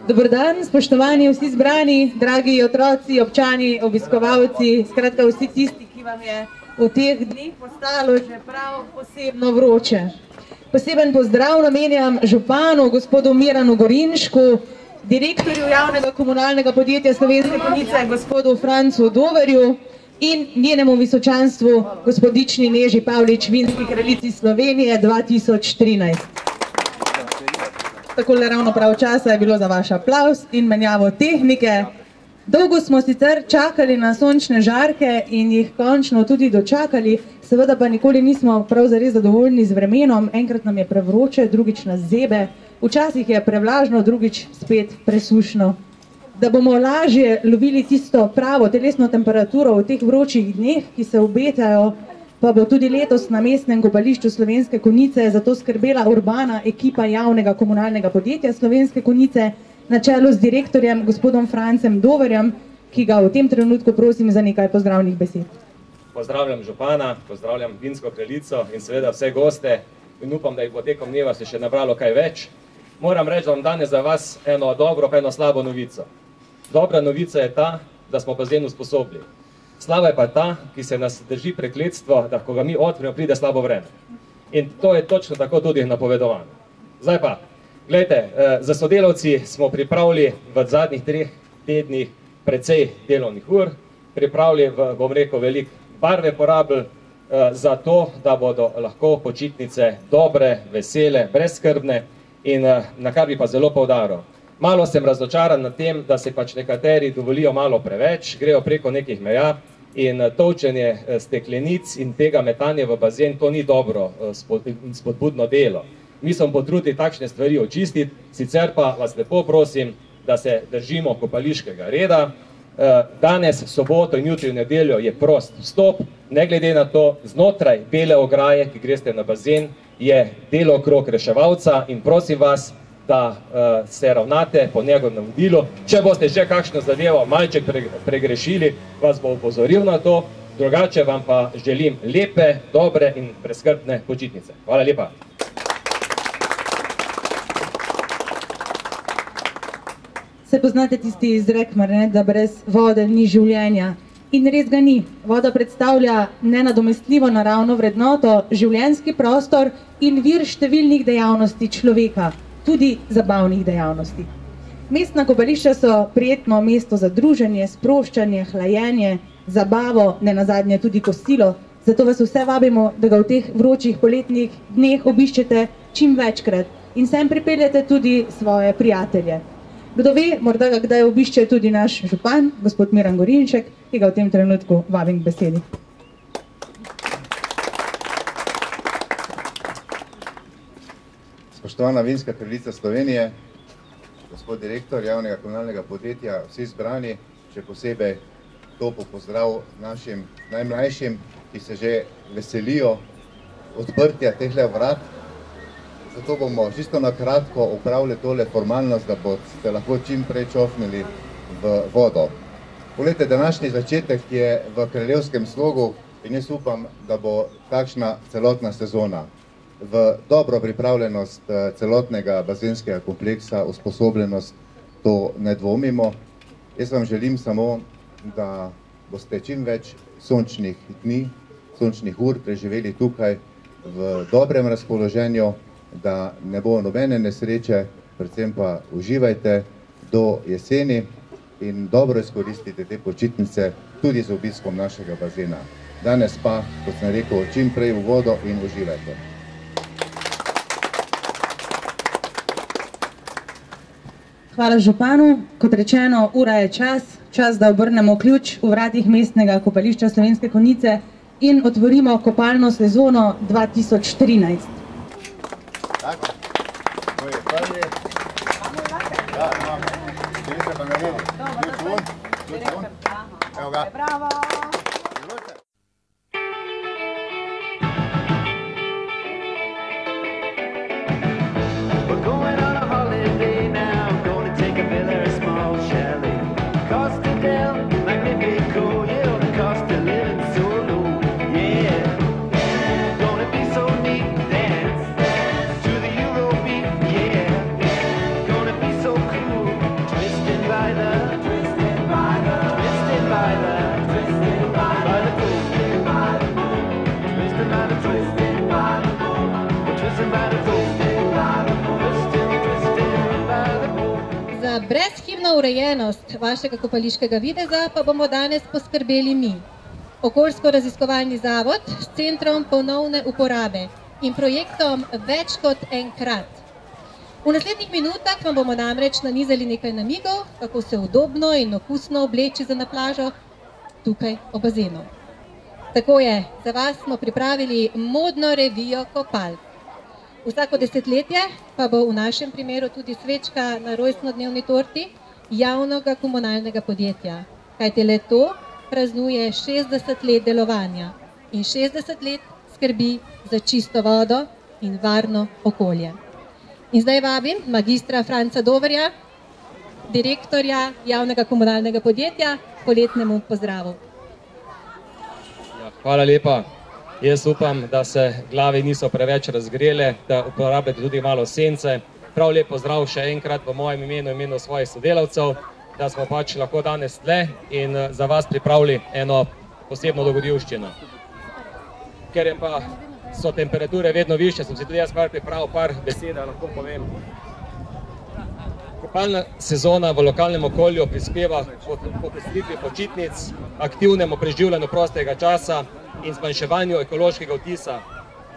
Dober dan, spoštovani vsi zbrani, dragi otroci, občani, obiskovalci, skratka vsi tisti, ki vam je v teh dneh postalo že prav posebno vroče. Poseben pozdrav namenjam županu, gospodu Miranu Gorinšku, direktorju javnega komunalnega podjetja Slovenske Konjice, gospodu Francu Doverju in njenemu visočanstvu, gospodični Neži Pavlič, vinski kraljici Slovenije 2013. Takole ravno prav časa je bilo za vaš aplavz in menjavo tehnike. Dolgo smo sicer čakali na sončne žarke in jih končno tudi dočakali, seveda pa nikoli nismo prav zares zadovoljni z vremenom. Enkrat nam je prevroče, drugič nas zebe, včasih je prevlažno, drugič spet presušno. Da bomo lažje lovili tisto pravo telesno temperaturo v teh vročih dneh, ki se obetajo, pa bo tudi letos na mestnem kopališču Slovenske Konjice zato skrbela urbana ekipa javnega komunalnega podjetja Slovenske Konjice na čelu z direktorjem gospodom Francem Doverjem, ki ga v tem trenutku prosim za nekaj pozdravnih besed. Pozdravljam župana, pozdravljam vinsko kraljico in seveda vse goste in upam, da jih bo tekom dneva se še nabralo kaj več. Moram reči, da vam danes za vas eno dobro pa eno slabo novico. Dobra novica je ta, da smo bazen usposobili. Slava je pa ta, ki se nas drži prekletstvo, da ko ga mi odpremo, pride slabo vreme. In to je točno tako tudi napovedovano. Zdaj pa, gledajte, za sodelavci smo pripravili v zadnjih 3 tednih precej delovnih ur, pripravili, bom rekel, veliko barve porabili za to, da bodo lahko počitnice dobre, vesele, brezskrbne in na kar bi pa zelo poudaril. Malo sem razočaran nad tem, da se pač nekateri dovolijo malo preveč, grejo preko nekih meja in tolčenje steklenic in tega metanje v bazen, to ni dobro spodbudno delo. Mi smo potrudili takšne stvari očistiti, sicer pa vas lepo prosim, da se držimo kopališkega reda. Danes, soboto in jutri v nedeljo je prost vstop, ne glede na to, znotraj bele ograje, ki greste na bazen, je delokrog reševalca in prosim vas, da se ravnate po njegovem navodilu. Če boste že kakšno zadevo malček pregrešili, vas bo opozoril na to, drugače vam pa želim lepe, dobre in brezskrbne počitnice. Hvala lepa. Se poznate tisti izrek, mar ne, da brez vode ni življenja. In res ga ni. Voda predstavlja nenadomestljivo naravno vrednoto, življenjski prostor in vir številnih dejavnosti človeka, tudi zabavnih dejavnosti. Mestna kopališča so prijetno mesto za druženje, sproščanje, hlajenje, zabavo, nenazadnje tudi kosilo, zato vas vse vabimo, da ga v teh vročih poletnih dneh obiščete čim večkrat in sem pripeljete tudi svoje prijatelje. Kdo ve, morda ga kdaj obišče tudi naš župan, gospod Miran Gorinšek, ki ga v tem trenutku vabim k besedi. Spoštovana vinska kraljica Slovenije, gospod direktor javnega komunalnega podjetja, vsi zbrani, še posebej topo pozdrav našim najmlajšim, ki se že veselijo odprtja tehle vrat. Zato bomo čisto na kratko upravili tole formalnost, da boste lahko čim prej čofnili v vodo. Poglejte, današnji začetek je v kraljevskem slogu in jaz upam, da bo takšna celotna sezona. V dobro pripravljenost celotnega bazenskega kompleksa, usposobljenost, to ne dvomimo. Jaz vam želim samo, da boste čim več sončnih dni, sončnih ur preživeli tukaj v dobrem razpoloženju, da ne bo nobene nesreče, predvsem pa uživajte do jeseni in dobro izkoristite te počitnice tudi z obiskom našega bazena. Danes pa, kot sem rekel, čim prej v vodo in uživajte. Hvala županu. Kot rečeno, ura je čas, da obrnemo ključ v vratih mestnega kopališča Slovenske Konjice in otvorimo kopalno sezono 2013. Tako, to je prvi. Ja, imamo. Želi se pa naredi. Ključ vun. Evo ga. Bravo! Gonna be so cool. Primerno urejenost vašega kopališkega videza pa bomo danes poskrbeli mi. Okoljsko-raziskovalni zavod s centrom ponovne uporabe in projektom Več kot enkrat. V naslednjih minutah vam bomo namreč nanizali nekaj namigov, kako se udobno in okusno obleči za na plažo tukaj ob bazenu. Tako je, za vas smo pripravili modno revijo kopalk. Vsako desetletje pa bo v našem primeru tudi svečka na rojstnodnevni torti javnega komunalnega podjetja, kajti le to praznuje 60 let delovanja in 60 let skrbi za čisto vodo in varno okolje. In zdaj vabim magistra Franca Doverja, direktorja javnega komunalnega podjetja, k poletnemu pozdravu. Hvala lepa. Jaz upam, da se glave niso preveč razgrele, da uporabljate tudi malo sence. Prav lep pozdrav še enkrat v mojem imenu, imenu svojih sodelavcev, da smo pač lahko danes tle in za vas pripravili eno posebno dogodivščino. Ker je pa so temperature vedno više, sem si tudi jaz pripravil par besed, lahko povem. Kopalna sezona v lokalnem okolju prispeva k popestritvi počitnic, aktivnemu preživljanju prostega časa in zmanjševanju ekološkega vtisa,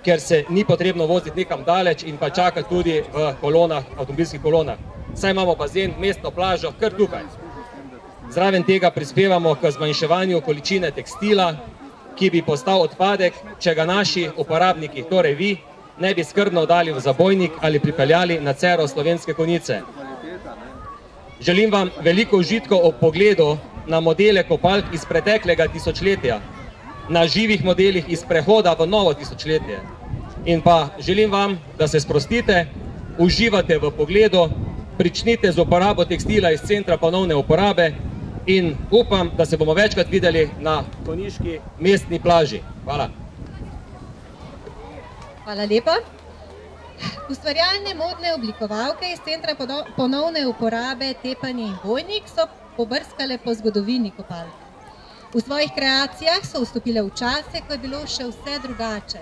ker se ni potrebno voziti nekam daleč in pa čakati tudi v kolonah, avtomobilskih kolonah. Saj imamo bazen, mestno plažo, kar tukaj. Zraven tega prispevamo k zmanjševanju količine tekstila, ki bi postal odpadek, če ga naši uporabniki, torej vi, ne bi skrbno dali v zabojnik ali pripeljali na Cero Slovenske Konjice. Želim vam veliko užitkov ob pogledu na modele kopalk iz preteklega tisočletja, na živih modelih iz prehoda v novo tisočletje. In pa želim vam, da se sprostite, uživate v pogledu, pričnite z uporabo tekstila iz centra ponovne uporabe in upam, da se bomo večkrat videli na konjiški mestni plaži. Hvala. Hvala lepa. Ustvarjalne modne oblikovalke iz centra ponovne uporabe Tepanje in Vojnik so pobrskale po zgodovini kopalk. V svojih kreacijah so vstopile v čase, ko je bilo še vse drugače.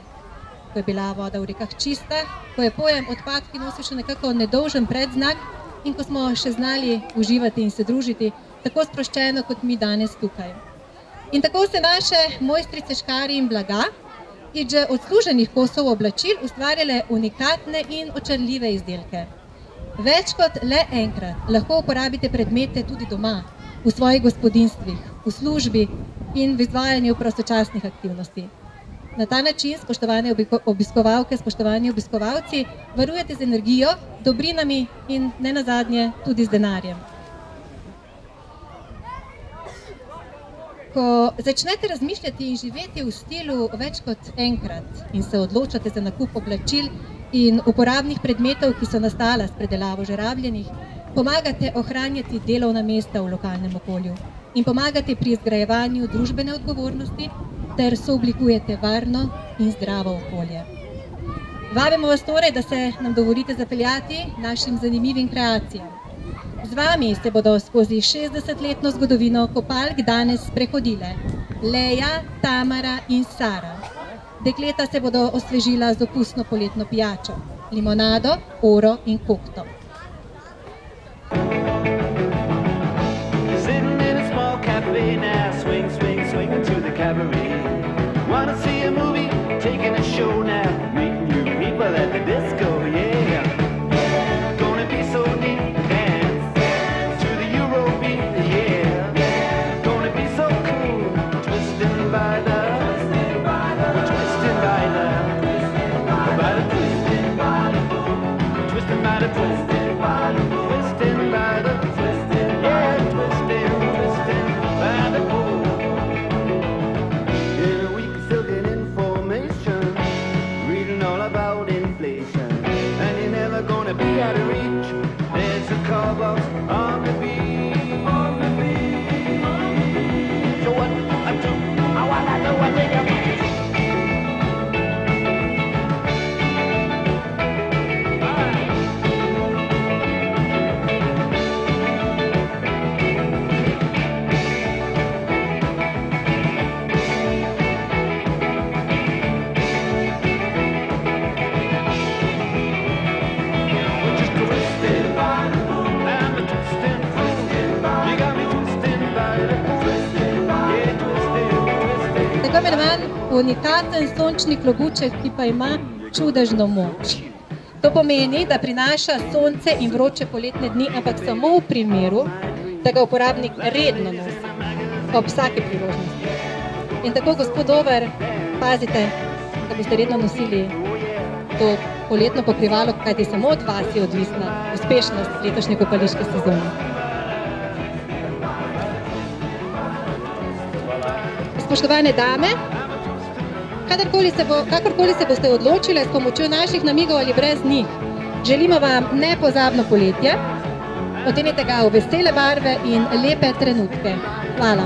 Ko je bila voda v rekah čista, ko je pojem odpadki nosil še nekako nedolžen predznak in ko smo še znali uživati in se družiti tako sproščeno kot mi danes tukaj. In tako se naše mojstrice škarij in blaga iz že odsluženih kosov oblačil ustvarjale unikatne in očarljive izdelke. Več kot le enkrat lahko uporabite predmete tudi doma, v svojih gospodinstvih, v službi in v izvajanju prostočasnih aktivnosti. Na ta način, spoštovane obiskovalke, spoštovani obiskovalci, varujete z energijo, dobrinami in nenazadnje tudi z denarjem. Ko začnete razmišljati in živeti v stilu več kot enkrat in se odločate za nakup oblačil in uporabnih predmetov, ki so nastala s predelavo že rabljenih, pomagate ohranjati delovna mesta v lokalnem okolju in pomagate pri izgrajevanju družbene odgovornosti ter sooblikujete varno in zdravo okolje. Vabimo vas torej, da se nam dovolite zapeljati našim zanimivim kreacijam. Z vami se bodo skozi 60-letno zgodovino kopalk danes sprehodile Leja, Tamara in Sara. Dekleta se bodo osvežila z okusno poletno pijačo, limonado, oro in kokto. Sitting in a small cafe now, swing, swing, swinging to the cabaret. Wanna see a movie, taking a show now, meeting new people at the disco, yeah. Gonna be so neat, dance to the Eurobeat, yeah. Gonna be so cool, twisting by the, we're twisting by the twist, twisting by the twisting by the twisting by the out of reach, there's a car box on the beach. So what I do, I wanna know what they got. imenovan unikaten sončni klobuček, ki pa ima čudežno moč. To pomeni, da prinaša sonce in vroče poletne dni, ampak samo v primeru, da ga uporabnik redno nosi, ob vsaki priložnosti. In tako, gospod Dober, pazite, da boste redno nosili to poletno pokrivalo, kajti samo od vas je odvisna uspešnost letošnje kopališke sezone. Spoštovane dame, kakorkoli se boste odločile s pomočjo naših namigov ali brez njih, želimo vam nepozabno poletje, ocenite ga v vesele barve in lepe trenutke. Hvala.